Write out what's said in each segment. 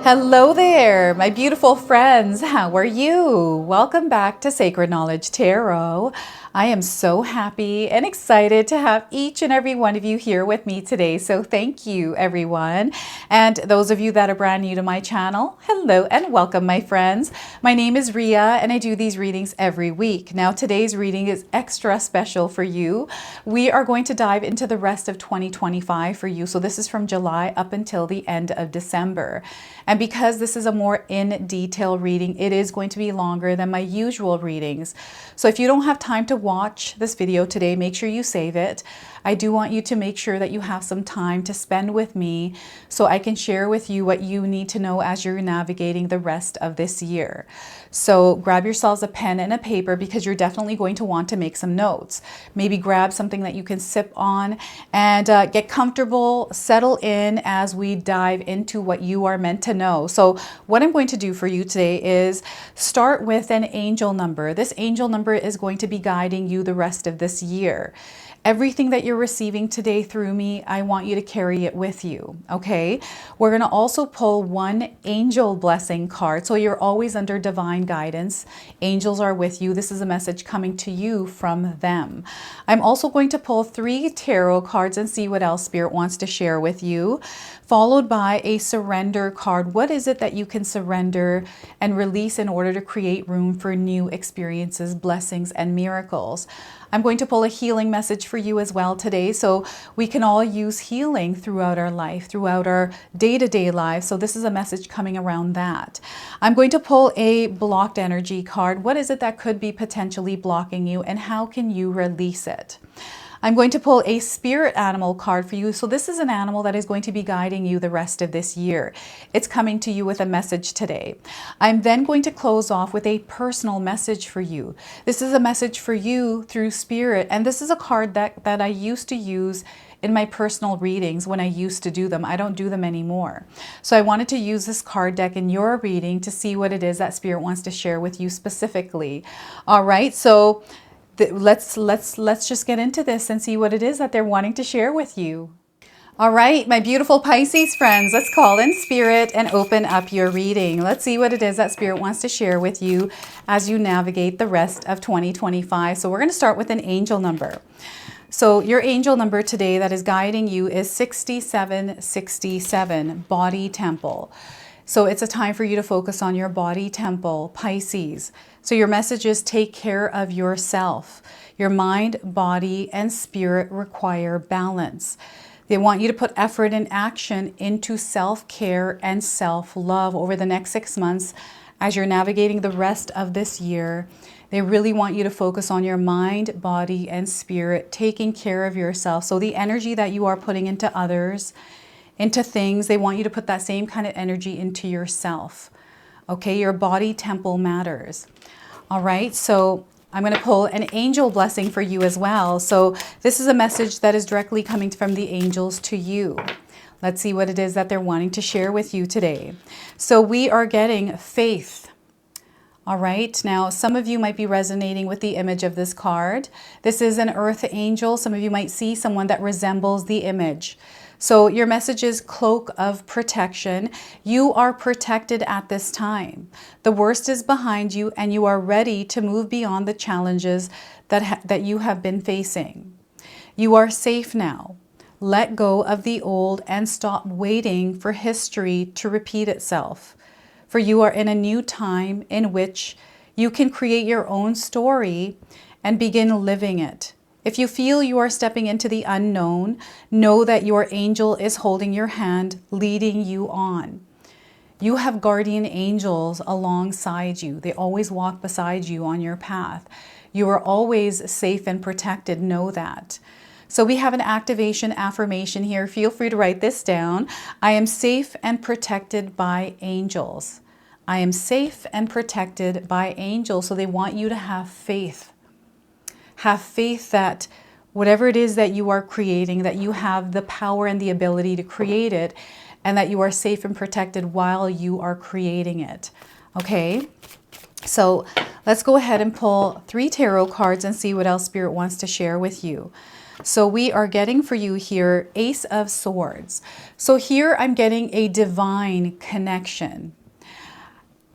Hello there, my beautiful friends. How are you? Welcome back to Sacred Knowledge Tarot. I am so happy and excited to have each and every one of you here with me today. So thank you, everyone. And those of you that are brand new to my channel, hello and welcome, my friends. My name is Ria and I do these readings every week. Now, today's reading is extra special for you. We are going to dive into the rest of 2025 for you. So this is from July up until the end of December. And because this is a more in detail reading, it is going to be longer than my usual readings. So if you don't have time to watch this video today, make sure you save it. I do want you to make sure that you have some time to spend with me so I can share with you what you need to know as you're navigating the rest of this year. So grab yourselves a pen and a paper because you're definitely going to want to make some notes. Maybe grab something that you can sip on and get comfortable, settle in as we dive into what you are meant to know. So what I'm going to do for you today is start with an angel number. This angel number is going to be guiding you the rest of this year. Everything that you're receiving today through me, I want you to carry it with you, okay? We're going to also pull one angel blessing card. So you're always under divine guidance. Angels are with you. This is a message coming to you from them. I'm also going to pull 3 tarot cards and see what else Spirit wants to share with you, followed by a surrender card. What is it that you can surrender and release in order to create room for new experiences, blessings, and miracles? I'm going to pull a healing message for you as well today, so we can all use healing throughout our life, throughout our day-to-day lives. So this is a message coming around that. I'm going to pull a blocked energy card. What is it that could be potentially blocking you, and how can you release it? I'm going to pull a spirit animal card for you. So this is an animal that is going to be guiding you the rest of this year. It's coming to you with a message today. I'm then going to close off with a personal message for you. This is a message for you through spirit. And this is a card that I used to use in my personal readings when I used to do them. I don't do them anymore. So I wanted to use this card deck in your reading to see what it is that Spirit wants to share with you specifically. All right, so let's just get into this and see what it is that they're wanting to share with you. All right, my beautiful Pisces friends, let's call in Spirit and open up your reading. Let's see what it is that Spirit wants to share with you as you navigate the rest of 2025. So we're going to start with an angel number. So your angel number today that is guiding you is 6767, body temple. So it's a time for you to focus on your body temple, Pisces. So your message is take care of yourself. Your mind, body, and spirit require balance. They want you to put effort and action into self-care and self-love over the next 6 months as you're navigating the rest of this year. They really want you to focus on your mind, body, and spirit, taking care of yourself. So the energy that you are putting into others, into things, they want you to put that same kind of energy into yourself. Okay, your body temple matters. All right, so I'm going to pull an angel blessing for you as well. So this is a message that is directly coming from the angels to you. Let's see what it is that they're wanting to share with you today. So we are getting faith. All right, now some of you might be resonating with the image of this card. This is an earth angel. Some of you might see someone that resembles the image. So your message is cloak of protection. You are protected at this time. The worst is behind you and you are ready to move beyond the challenges that you have been facing. You are safe now. Let go of the old and stop waiting for history to repeat itself. For you are in a new time in which you can create your own story and begin living it. If you feel you are stepping into the unknown, know that your angel is holding your hand, leading you on. You have guardian angels alongside you. They always walk beside you on your path. You are always safe and protected. Know that. So we have an activation affirmation here. Feel free to write this down. I am safe and protected by angels. I am safe and protected by angels. So they want you to have faith. Have faith that whatever it is that you are creating, that you have the power and the ability to create it, and that you are safe and protected while you are creating it. Okay? So let's go ahead and pull 3 tarot cards and see what else Spirit wants to share with you. So we are getting for you here Ace of Swords. So here I'm getting a divine connection,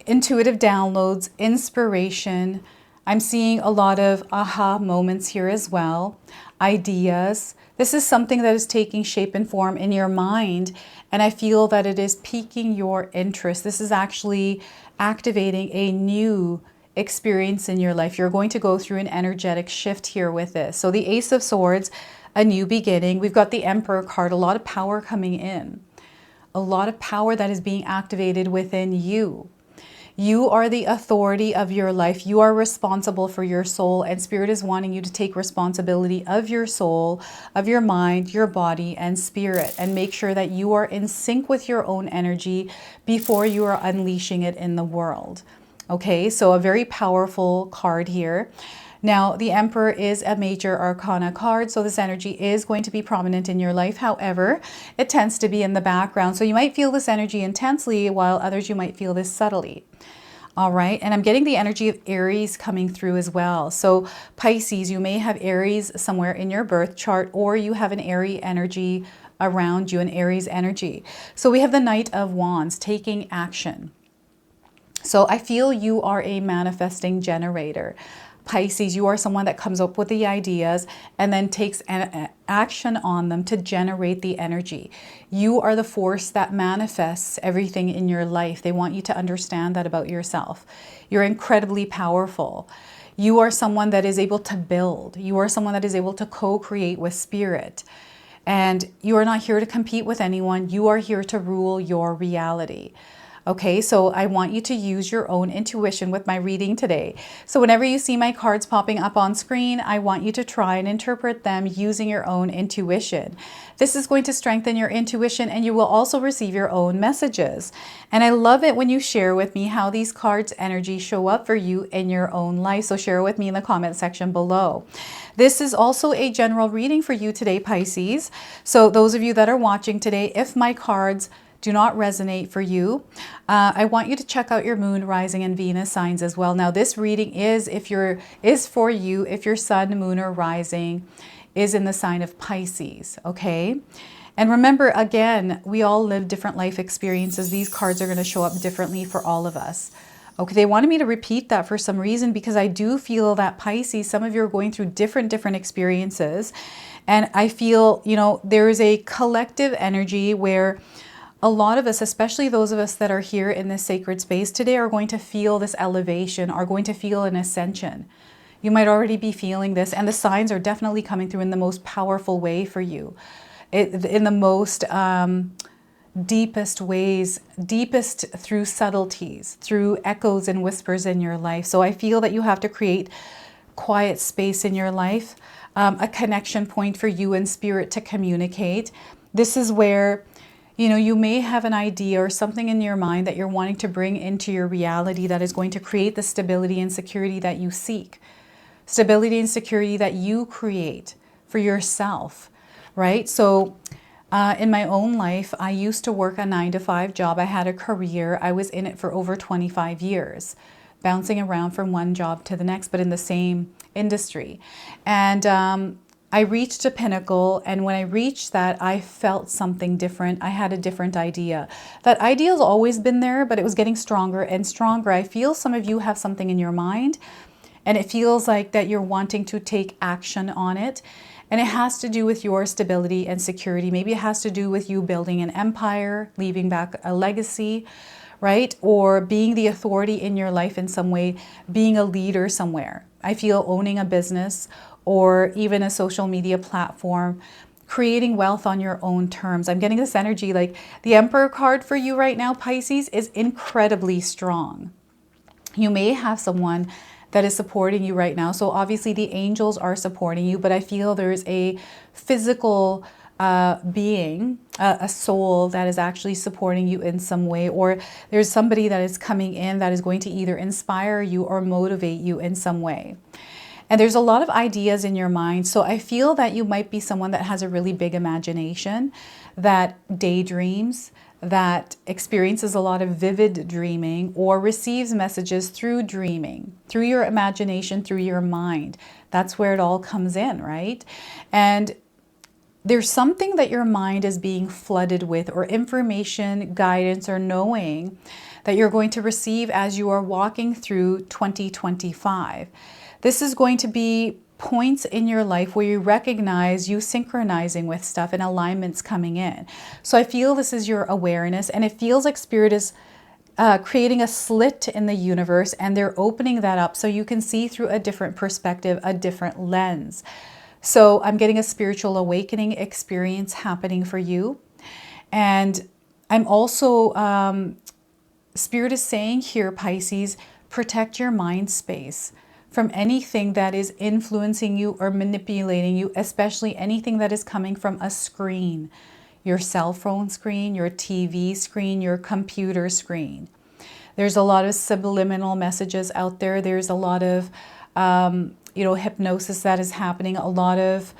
intuitive downloads, inspiration. I'm seeing a lot of aha moments here as well, ideas. This is something that is taking shape and form in your mind, and I feel that it is piquing your interest. This is actually activating a new experience in your life. You're going to go through an energetic shift here with this. So the Ace of Swords, a new beginning. We've got the Emperor card, a lot of power coming in, a lot of power that is being activated within you. You are the authority of your life. You are responsible for your soul, and Spirit is wanting you to take responsibility of your soul, of your mind, your body, and spirit, and make sure that you are in sync with your own energy before you are unleashing it in the world. Okay, so a very powerful card here. Now, the Emperor is a major arcana card, so this energy is going to be prominent in your life. However, it tends to be in the background. So you might feel this energy intensely, while others you might feel this subtly. All right, and I'm getting the energy of Aries coming through as well. So Pisces, you may have Aries somewhere in your birth chart, or you have an Aries energy around you, an Aries energy. So we have the Knight of Wands, taking action. So I feel you are a manifesting generator. Pisces, you are someone that comes up with the ideas and then takes action on them to generate the energy. You are the force that manifests everything in your life. They want you to understand that about yourself. You're incredibly powerful. You are someone that is able to build. You are someone that is able to co-create with Spirit. And you are not here to compete with anyone. You are here to rule your reality. Okay, so I want you to use your own intuition with my reading today. So whenever you see my cards popping up on screen, I want you to try and interpret them using your own intuition. This is going to strengthen your intuition, and you will also receive your own messages. And I love it when you share with me how these cards' energy show up for you in your own life. So share with me in the comment section below. This is also a general reading for you today, Pisces. So those of you that are watching today, if my cards do not resonate for you, I want you to check out your moon, rising, and Venus signs as well. Now, this reading is for you if your sun, moon, or rising is in the sign of Pisces, okay? And remember, again, we all live different life experiences. These cards are going to show up differently for all of us. Okay, they wanted me to repeat that for some reason because I do feel that Pisces, some of you are going through different experiences. And I feel, you know, there is a collective energy where a lot of us, especially those of us that are here in this sacred space today, are going to feel this elevation, are going to feel an ascension. You might already be feeling this, and the signs are definitely coming through in the most powerful way for you. In the most deepest ways, deepest through subtleties, through echoes and whispers in your life. So I feel that you have to create quiet space in your life, a connection point for you and Spirit to communicate. This is where, you know, you may have an idea or something in your mind that you're wanting to bring into your reality that is going to create the stability and security that you seek. Stability and security that you create for yourself, right? So in my own life, I used to work a 9-to-5 job. I had a career. I was in it for over 25 years, bouncing around from one job to the next, but in the same industry. And I reached a pinnacle, and when I reached that, I felt something different. I had a different idea. That idea has always been there, but it was getting stronger and stronger. I feel some of you have something in your mind, and it feels like that you're wanting to take action on it. And it has to do with your stability and security. Maybe it has to do with you building an empire, leaving back a legacy, right? Or being the authority in your life in some way, being a leader somewhere. I feel owning a business or even a social media platform, creating wealth on your own terms. I'm getting this energy like the Emperor card for you right now, Pisces, is incredibly strong. You may have someone that is supporting you right now. So obviously the angels are supporting you, but I feel there's a physical being, a soul that is actually supporting you in some way, or there's somebody that is coming in that is going to either inspire you or motivate you in some way. And there's a lot of ideas in your mind. So I feel that you might be someone that has a really big imagination, that daydreams, that experiences a lot of vivid dreaming, or receives messages through dreaming, through your imagination, through your mind. That's where it all comes in, right? And there's something that your mind is being flooded with, or information, guidance, or knowing that you're going to receive as you are walking through 2025. This is going to be points in your life where you recognize you synchronizing with stuff and alignments coming in. So I feel this is your awareness, and it feels like Spirit is creating a slit in the universe, and they're opening that up so you can see through a different perspective, a different lens. So I'm getting a spiritual awakening experience happening for you. And I'm also, Spirit is saying here, Pisces, protect your mind space from anything that is influencing you or manipulating you, especially anything that is coming from a screen, your cell phone screen, your TV screen, your computer screen. There's a lot of subliminal messages out there. There's a lot of, hypnosis that is happening, a lot of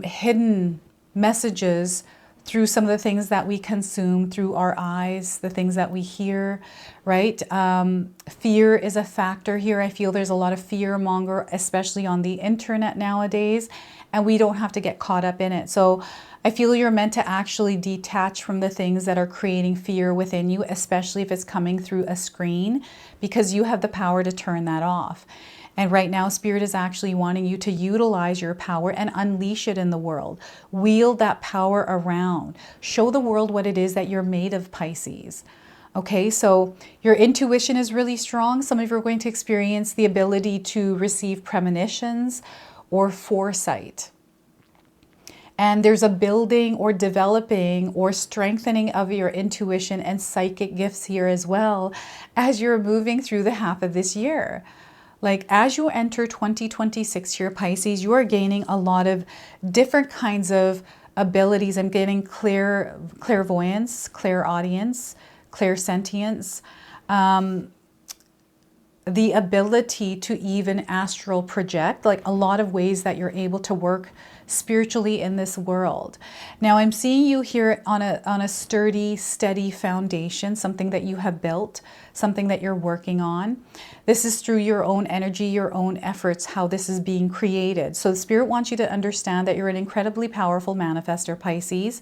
hidden messages through some of the things that we consume through our eyes, the things that we hear, right? Fear is a factor here. I feel there's a lot of fear monger, especially on the internet nowadays, and we don't have to get caught up in it. So I feel you're meant to actually detach from the things that are creating fear within you, especially if it's coming through a screen, because you have the power to turn that off. And right now, Spirit is actually wanting you to utilize your power and unleash it in the world. Wield that power around. Show the world what it is that you're made of, Pisces. Okay, so your intuition is really strong. Some of you are going to experience the ability to receive premonitions or foresight. And there's a building or developing or strengthening of your intuition and psychic gifts here as well as you're moving through the half of this year. Like as you enter 2026 here, Pisces, you are gaining a lot of different kinds of abilities. I'm getting clairvoyance, clairaudience, clairsentience, the ability to even astral project, like a lot of ways that you're able to work spiritually in this world. Now I'm seeing you here on a sturdy, steady foundation, something that you have built, something that you're working on. This is through your own energy, your own efforts, how this is being created. So the Spirit wants you to understand that you're an incredibly powerful manifestor, Pisces.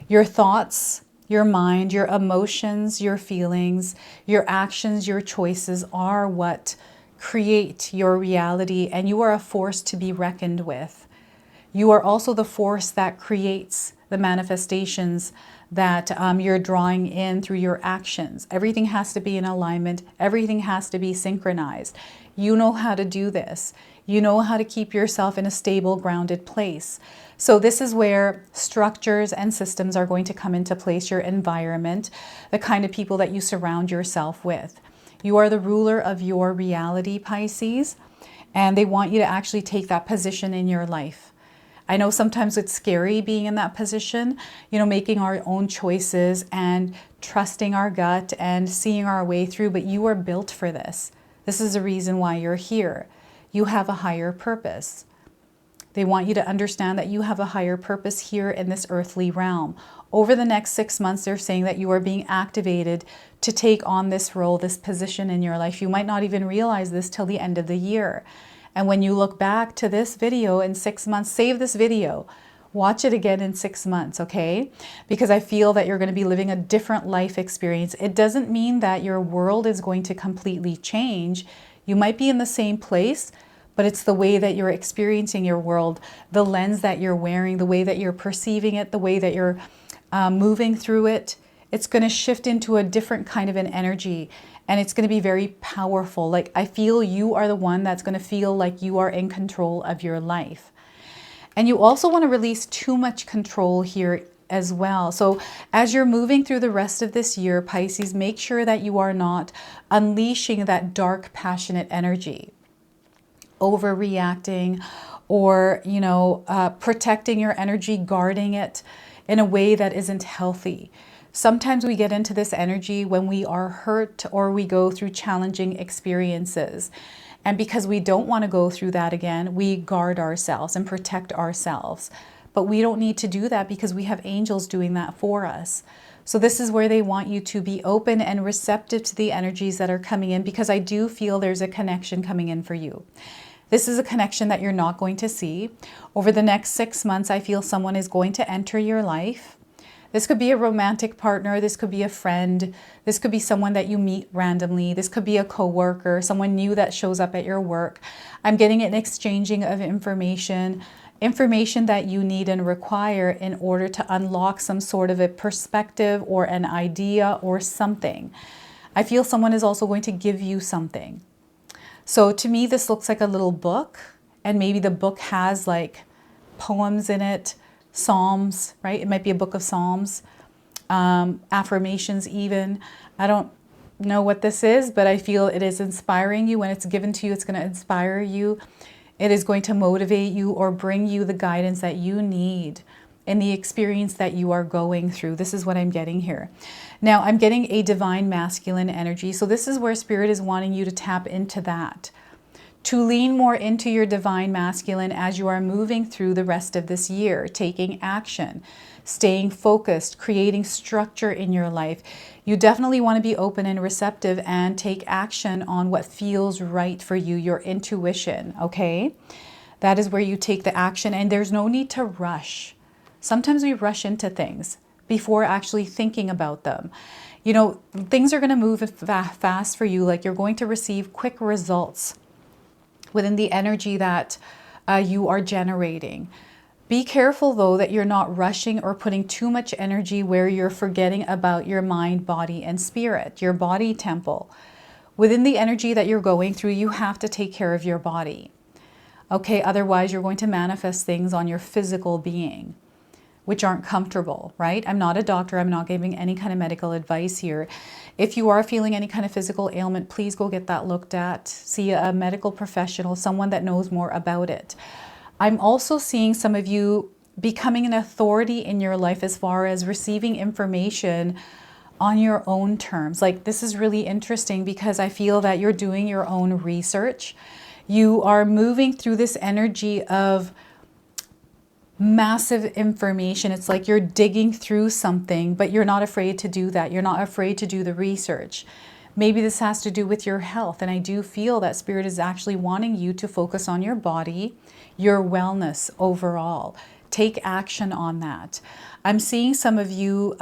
Your thoughts, your mind, your emotions, your feelings, your actions, your choices are what create your reality, and you are a force to be reckoned with. You are also the force that creates the manifestations that you're drawing in through your actions. Everything has to be in alignment. Everything has to be synchronized. You know how to do this. You know how to keep yourself in a stable, grounded place. So this is where structures and systems are going to come into place, your environment, the kind of people that you surround yourself with. You are the ruler of your reality, Pisces, and they want you to actually take that position in your life. I know sometimes it's scary being in that position, making our own choices and trusting our gut and seeing our way through, but you are built for this. This is the reason why you're here. You have a higher purpose. They want you to understand that you have a higher purpose here in this earthly realm. Over the next 6 months, they're saying that you are being activated to take on this role, this position in your life. You might not even realize this till the end of the year. And when you look back to this video in 6 months, save this video, watch it again in 6 months, okay? Because I feel that you're going to be living a different life experience. It doesn't mean that your world is going to completely change. You might be in the same place, but it's the way that you're experiencing your world, the lens that you're wearing, the way that you're perceiving it, the way that you're moving through it. It's going to shift into a different kind of an energy. And it's going to be very powerful. Like I feel you are the one that's going to feel like you are in control of your life. And you also want to release too much control here as well. So as you're moving through the rest of this year, Pisces, make sure that you are not unleashing that dark, passionate energy, overreacting, or, protecting your energy, guarding it in a way that isn't healthy. Sometimes we get into this energy when we are hurt or we go through challenging experiences. And because we don't want to go through that again, we guard ourselves and protect ourselves. But we don't need to do that because we have angels doing that for us. So this is where they want you to be open and receptive to the energies that are coming in, because I do feel there's a connection coming in for you. This is a connection that you're not going to see. Over the next 6 months, I feel someone is going to enter your life. This could be a romantic partner. This could be a friend. This could be someone that you meet randomly. This could be a coworker, someone new that shows up at your work. I'm getting an exchanging of information that you need and require in order to unlock some sort of a perspective or an idea or something. I feel someone is also going to give you something. So to me, this looks like a little book, and maybe the book has like poems in it, Psalms, right? It might be a book of Psalms, affirmations even. I don't know what this is, but I feel it is inspiring you. When it's given to you, it's going to inspire you. It is going to motivate you or bring you the guidance that you need in the experience that you are going through. This is what I'm getting here. Now, I'm getting a divine masculine energy. So this is where Spirit is wanting you to tap into that, to lean more into your divine masculine as you are moving through the rest of this year, taking action, staying focused, creating structure in your life. You definitely want to be open and receptive and take action on what feels right for you, your intuition, okay? That is where you take the action, and there's no need to rush. Sometimes we rush into things before actually thinking about them. You know, things are going to move fast for you, like you're going to receive quick results within the energy that you are generating. Be careful though that you're not rushing or putting too much energy where you're forgetting about your mind, body, and spirit, your body temple. Within the energy that you're going through, you have to take care of your body. Okay, otherwise you're going to manifest things on your physical being, which aren't comfortable, right? I'm not a doctor. I'm not giving any kind of medical advice here. If you are feeling any kind of physical ailment, please go get that looked at. See a medical professional, someone that knows more about it. I'm also seeing some of you becoming an authority in your life as far as receiving information on your own terms. Like, this is really interesting because I feel that you're doing your own research. You are moving through this energy of massive information. It's like you're digging through something, but you're not afraid to do that. You're not afraid to do the research. Maybe this has to do with your health. And I do feel that Spirit is actually wanting you to focus on your body, your wellness overall. Take action on that. I'm seeing some of you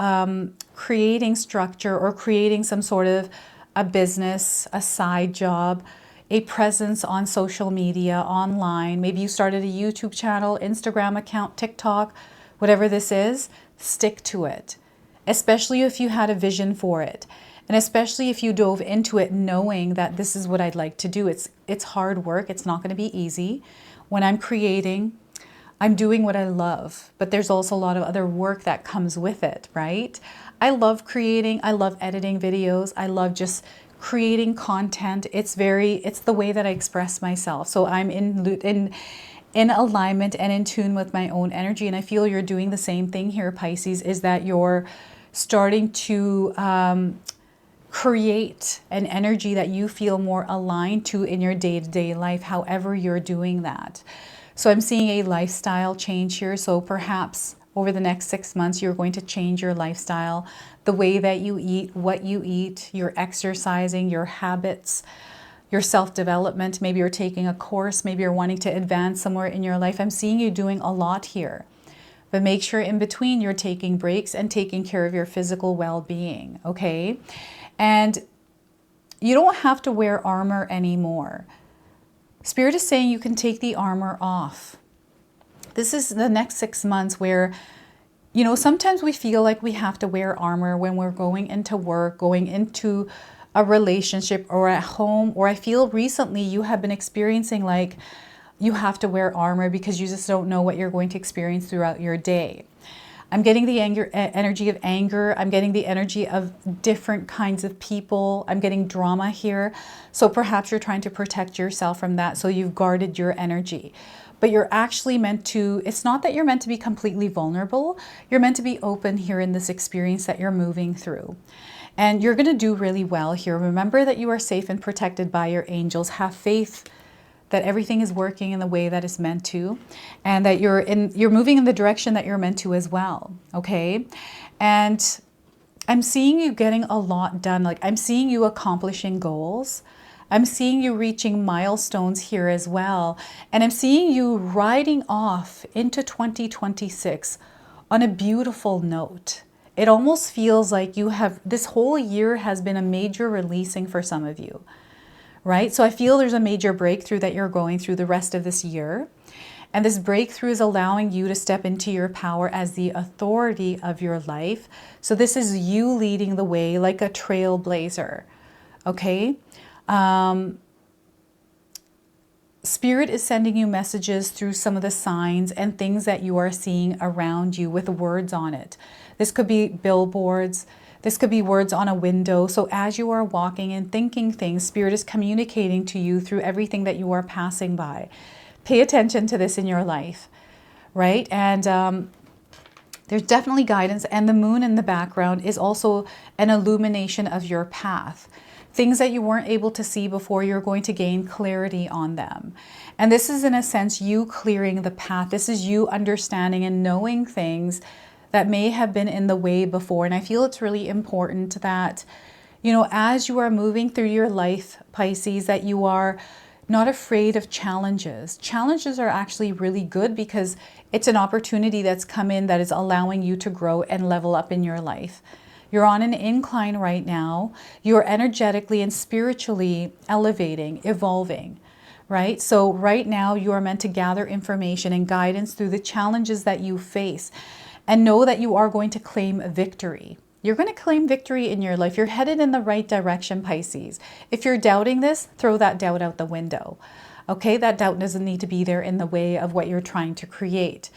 creating structure or creating some sort of a business, a side job, a presence on social media, online. Maybe you started a YouTube channel, Instagram account, TikTok, whatever this is, stick to it. Especially if you had a vision for it. And especially if you dove into it knowing that this is what I'd like to do. It's hard work. It's not going to be easy. When I'm creating, I'm doing what I love, but there's also a lot of other work that comes with it, right? I love creating. I love editing videos. I love just creating content. It's the way that I express myself. So I'm in alignment and in tune with my own energy. And I feel you're doing the same thing here, Pisces, is that you're starting to create an energy that you feel more aligned to in your day-to-day life, however you're doing that. So I'm seeing a lifestyle change here. So perhaps over the next 6 months, you're going to change your lifestyle, the way that you eat, what you eat, your exercising, your habits, your self-development. Maybe you're taking a course, maybe you're wanting to advance somewhere in your life. I'm seeing you doing a lot here. But make sure in between you're taking breaks and taking care of your physical well-being, okay? And you don't have to wear armor anymore. Spirit is saying you can take the armor off. This is the next 6 months where, you know, sometimes we feel like we have to wear armor when we're going into work, going into a relationship or at home. Or I feel recently you have been experiencing like you have to wear armor because you just don't know what you're going to experience throughout your day. I'm getting the energy of anger. I'm getting the energy of different kinds of people. I'm getting drama here. So perhaps you're trying to protect yourself from that. So you've guarded your energy. But you're actually meant to, it's not that you're meant to be completely vulnerable. You're meant to be open here in this experience that you're moving through. And you're going to do really well here. Remember that you are safe and protected by your angels. Have faith that everything is working in the way that it's meant to, and that you're moving in the direction that you're meant to as well, okay? And I'm seeing you getting a lot done. Like, I'm seeing you accomplishing goals. I'm seeing you reaching milestones here as well. And I'm seeing you riding off into 2026 on a beautiful note. It almost feels like this whole year has been a major releasing for some of you, right? So I feel there's a major breakthrough that you're going through the rest of this year. And this breakthrough is allowing you to step into your power as the authority of your life. So this is you leading the way like a trailblazer, okay? Spirit is sending you messages through some of the signs and things that you are seeing around you with words on it. This could be billboards. This could be words on a window. So as you are walking and thinking things, Spirit is communicating to you through everything that you are passing by. Pay attention to this in your life, right? And there's definitely guidance, and the moon in the background is also an illumination of your path. Things that you weren't able to see before, you're going to gain clarity on them. And this is, in a sense, you clearing the path. This is you understanding and knowing things that may have been in the way before. And I feel it's really important that, you know, as you are moving through your life, Pisces, that you are not afraid of challenges. Challenges are actually really good because it's an opportunity that's come in that is allowing you to grow and level up in your life. You're on an incline right now. You're energetically and spiritually elevating, evolving, right? So right now you are meant to gather information and guidance through the challenges that you face, and know that you are going to claim victory. You're going to claim victory in your life. You're headed in the right direction, Pisces. If you're doubting this, throw that doubt out the window. Okay, that doubt doesn't need to be there in the way of what you're trying to create.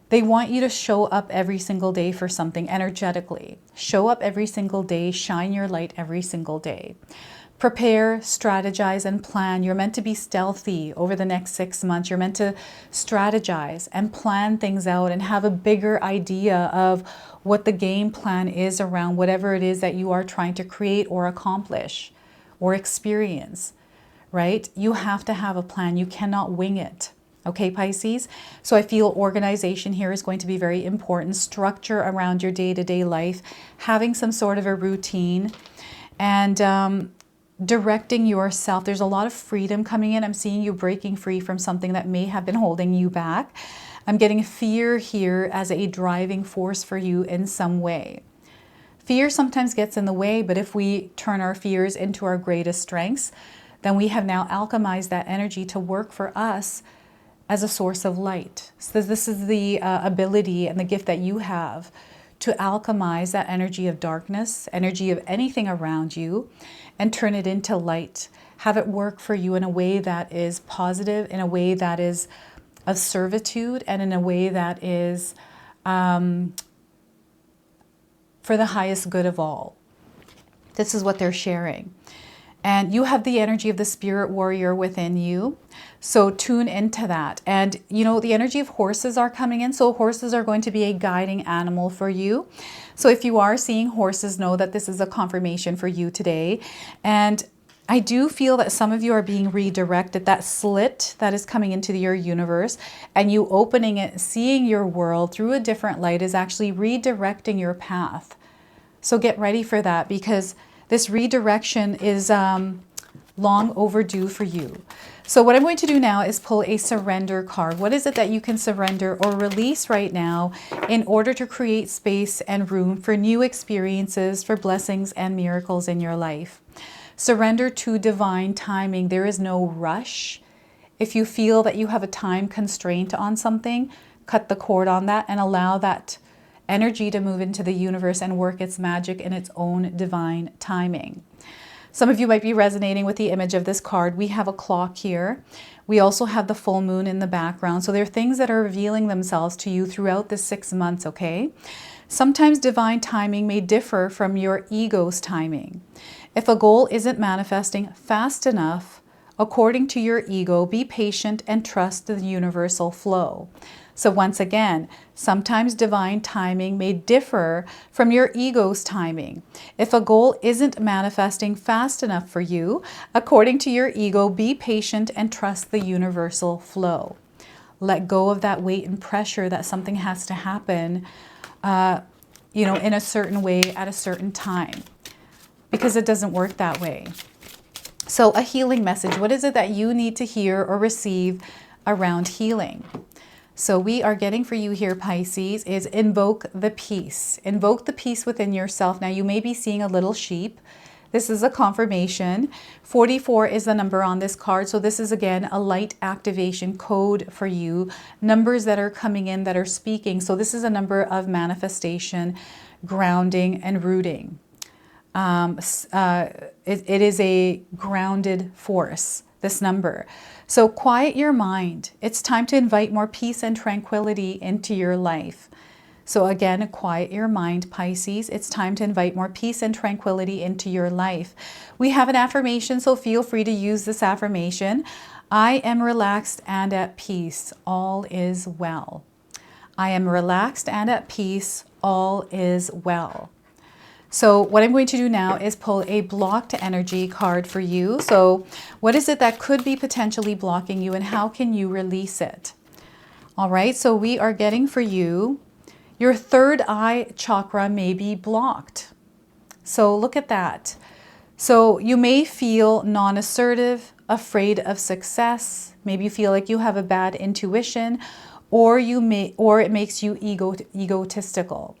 They want you to show up every single day for something energetically. Show up every single day, shine your light every single day. Prepare, strategize, and plan. You're meant to be stealthy over the next 6 months. You're meant to strategize and plan things out and have a bigger idea of what the game plan is around whatever it is that you are trying to create or accomplish or experience, right? You have to have a plan. You cannot wing it. Okay, Pisces? So I feel organization here is going to be very important. Structure around your day-to-day life, having some sort of a routine, and directing yourself. There's a lot of freedom coming in. I'm seeing you breaking free from something that may have been holding you back. I'm getting fear here as a driving force for you in some way. Fear sometimes gets in the way, but if we turn our fears into our greatest strengths, then we have now alchemized that energy to work for us as a source of light. So this is the ability and the gift that you have to alchemize that energy of darkness, energy of anything around you, and turn it into light. Have it work for you in a way that is positive, in a way that is of servitude, and in a way that is for the highest good of all. This is what they're sharing. And you have the energy of the spirit warrior within you. So tune into that. And you know, the energy of horses are coming in. So horses are going to be a guiding animal for you. So if you are seeing horses, know that this is a confirmation for you today. And I do feel that some of you are being redirected. That slit that is coming into your universe and you opening it, seeing your world through a different light is actually redirecting your path. So get ready for that, because this redirection is long overdue for you. So what I'm going to do now is pull a surrender card. What is it that you can surrender or release right now in order to create space and room for new experiences, for blessings and miracles in your life? Surrender to divine timing. There is no rush. If you feel that you have a time constraint on something, cut the cord on that and allow that energy to move into the universe and work its magic in its own divine timing. Some of you might be resonating with the image of this card. We have a clock here. We also have the full moon in the background. So there are things that are revealing themselves to you throughout the 6 months, okay? Sometimes divine timing may differ from your ego's timing. If a goal isn't manifesting fast enough, according to your ego, be patient and trust the universal flow. So once again, sometimes divine timing may differ from your ego's timing. If a goal isn't manifesting fast enough for you, according to your ego, be patient and trust the universal flow. Let go of that weight and pressure that something has to happen, in a certain way at a certain time, because it doesn't work that way. So a healing message, what is it that you need to hear or receive around healing? So we are getting for you here, Pisces, is invoke the peace. Invoke the peace within yourself. Now you may be seeing a little sheep. This is a confirmation. 44 is the number on this card. So this is again a light activation code for you. Numbers that are coming in that are speaking. So this is a number of manifestation, grounding, and rooting. It is a grounded force, this number. So quiet your mind. It's time to invite more peace and tranquility into your life. So again, quiet your mind, Pisces. It's time to invite more peace and tranquility into your life. We have an affirmation, so feel free to use this affirmation. I am relaxed and at peace. All is well. I am relaxed and at peace. All is well. So what I'm going to do now is pull a blocked energy card for you. So what is it that could be potentially blocking you and how can you release it? All right, so we are getting for you, your third eye chakra may be blocked. So look at that. So you may feel non-assertive, afraid of success. Maybe you feel like you have a bad intuition, or it makes you egotistical.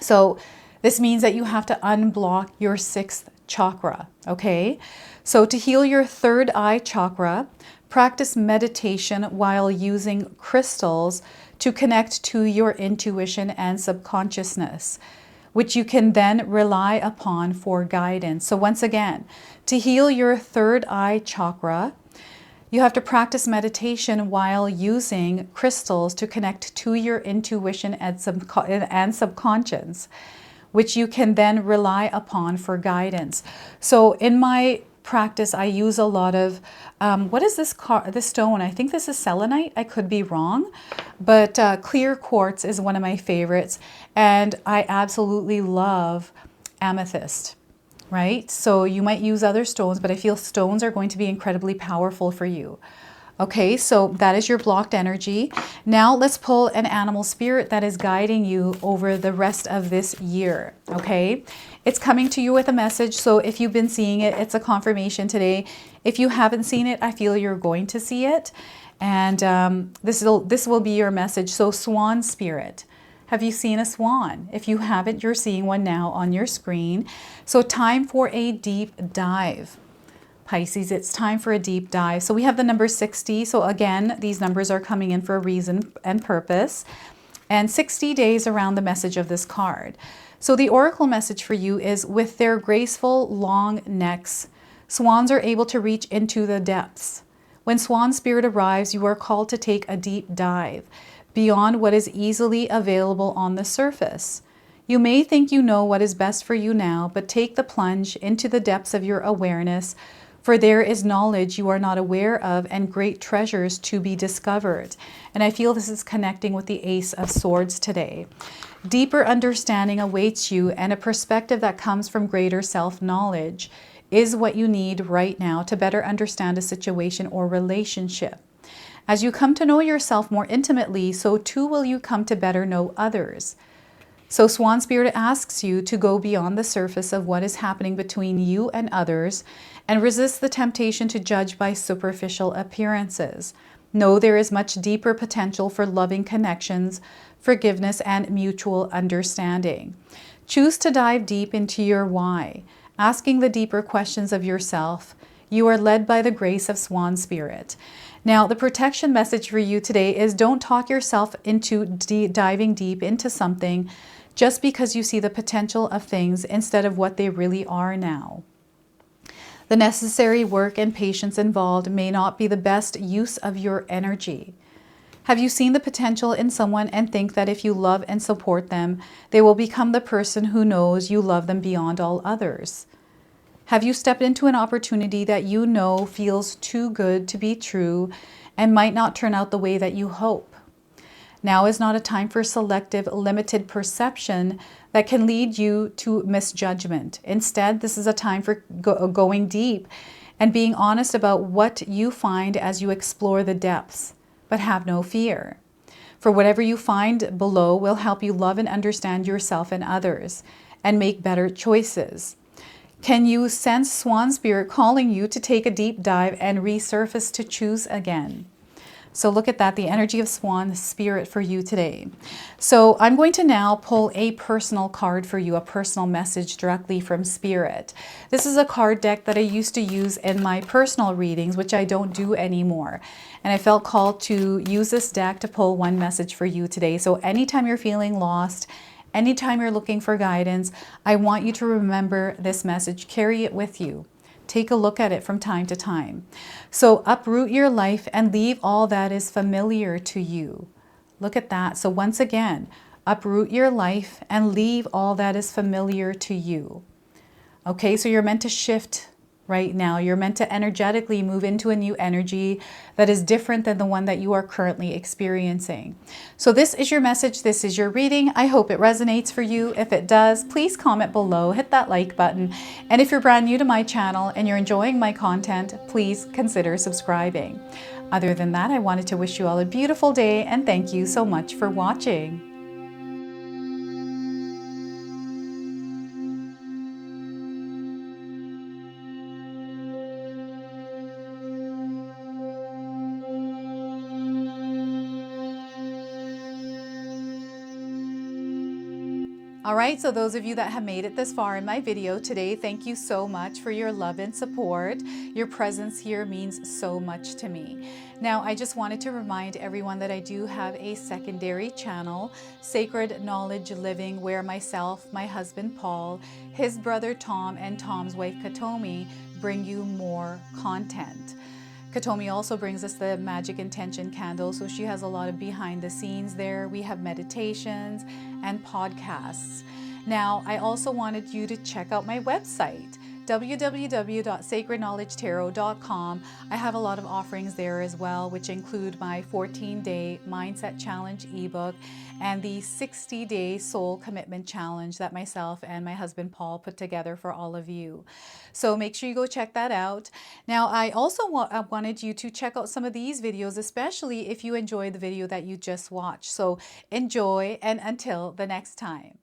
So this means that you have to unblock your sixth chakra, okay? So to heal your third eye chakra, practice meditation while using crystals to connect to your intuition and subconsciousness, which you can then rely upon for guidance. So once again, to heal your third eye chakra, you have to practice meditation while using crystals to connect to your intuition and subconscious, which you can then rely upon for guidance. So in my practice, I use a lot of, what is this stone? I think this is selenite. I could be wrong, but clear quartz is one of my favorites. And I absolutely love amethyst, right? So you might use other stones, but I feel stones are going to be incredibly powerful for you. Okay, so that is your blocked energy. Now let's pull an animal spirit that is guiding you over the rest of this year, okay? It's coming to you with a message, so if you've been seeing it, it's a confirmation today. If you haven't seen it, I feel you're going to see it. And this will be your message. So swan spirit. Have you seen a swan? If you haven't, you're seeing one now on your screen. So time for a deep dive. Pisces, it's time for a deep dive. So we have the number 60. So again, these numbers are coming in for a reason and purpose. And 60 days around the message of this card. So the oracle message for you is, with their graceful long necks, swans are able to reach into the depths. When swan spirit arrives, you are called to take a deep dive beyond what is easily available on the surface. You may think you know what is best for you now, but take the plunge into the depths of your awareness, for there is knowledge you are not aware of and great treasures to be discovered. And I feel this is connecting with the Ace of Swords today. Deeper understanding awaits you, and a perspective that comes from greater self-knowledge is what you need right now to better understand a situation or relationship. As you come to know yourself more intimately, so too will you come to better know others. So Swan Spirit asks you to go beyond the surface of what is happening between you and others and resist the temptation to judge by superficial appearances. Know there is much deeper potential for loving connections, forgiveness, and mutual understanding. Choose to dive deep into your why, asking the deeper questions of yourself. You are led by the grace of Swan Spirit. Now, the protection message for you today is, don't talk yourself into diving deep into something just because you see the potential of things instead of what they really are now. The necessary work and patience involved may not be the best use of your energy. Have you seen the potential in someone and think that if you love and support them, they will become the person who knows you love them beyond all others? Have you stepped into an opportunity that you know feels too good to be true and might not turn out the way that you hope? Now is not a time for selective, limited perception that can lead you to misjudgment. Instead, this is a time for going deep and being honest about what you find as you explore the depths, but have no fear. For whatever you find below will help you love and understand yourself and others and make better choices. Can you sense Swan Spirit calling you to take a deep dive and resurface to choose again? So look at that, the energy of Swan Spirit for you today. So I'm going to now pull a personal card for you, a personal message directly from Spirit. This is a card deck that I used to use in my personal readings, which I don't do anymore. And I felt called to use this deck to pull one message for you today. So anytime you're feeling lost, anytime you're looking for guidance, I want you to remember this message, carry it with you. Take a look at it from time to time. So uproot your life and leave all that is familiar to you. Look at that. So once again, uproot your life and leave all that is familiar to you. Okay, so you're meant to shift right now. You're meant to energetically move into a new energy that is different than the one that you are currently experiencing. So this is your message. This is your reading. I hope it resonates for you. If it does, please comment below, hit that like button. And if you're brand new to my channel and you're enjoying my content, please consider subscribing. Other than that, I wanted to wish you all a beautiful day and thank you so much for watching. All right, so those of you that have made it this far in my video today, thank you so much for your love and support. Your presence here means so much to me. Now, I just wanted to remind everyone that I do have a secondary channel, Sacred Knowledge Living, where myself, my husband Paul, his brother Tom, and Tom's wife 𝐓𝐀𝐌𝐏𝐒 bring you more content. 𝐓𝐶𝐏𝐿 also brings us the Magic Intention candle, so she has a lot of behind the scenes there. We have meditations and podcasts. Now, I also wanted you to check out my website, www.sacredknowledgetarot.com. I have a lot of offerings there as well, which include my 14-day Mindset Challenge ebook and the 60-day Soul Commitment Challenge that myself and my husband Paul put together for all of you. So make sure you go check that out. Now, I also wanted you to check out some of these videos, especially if you enjoyed the video that you just watched. So enjoy, and until the next time.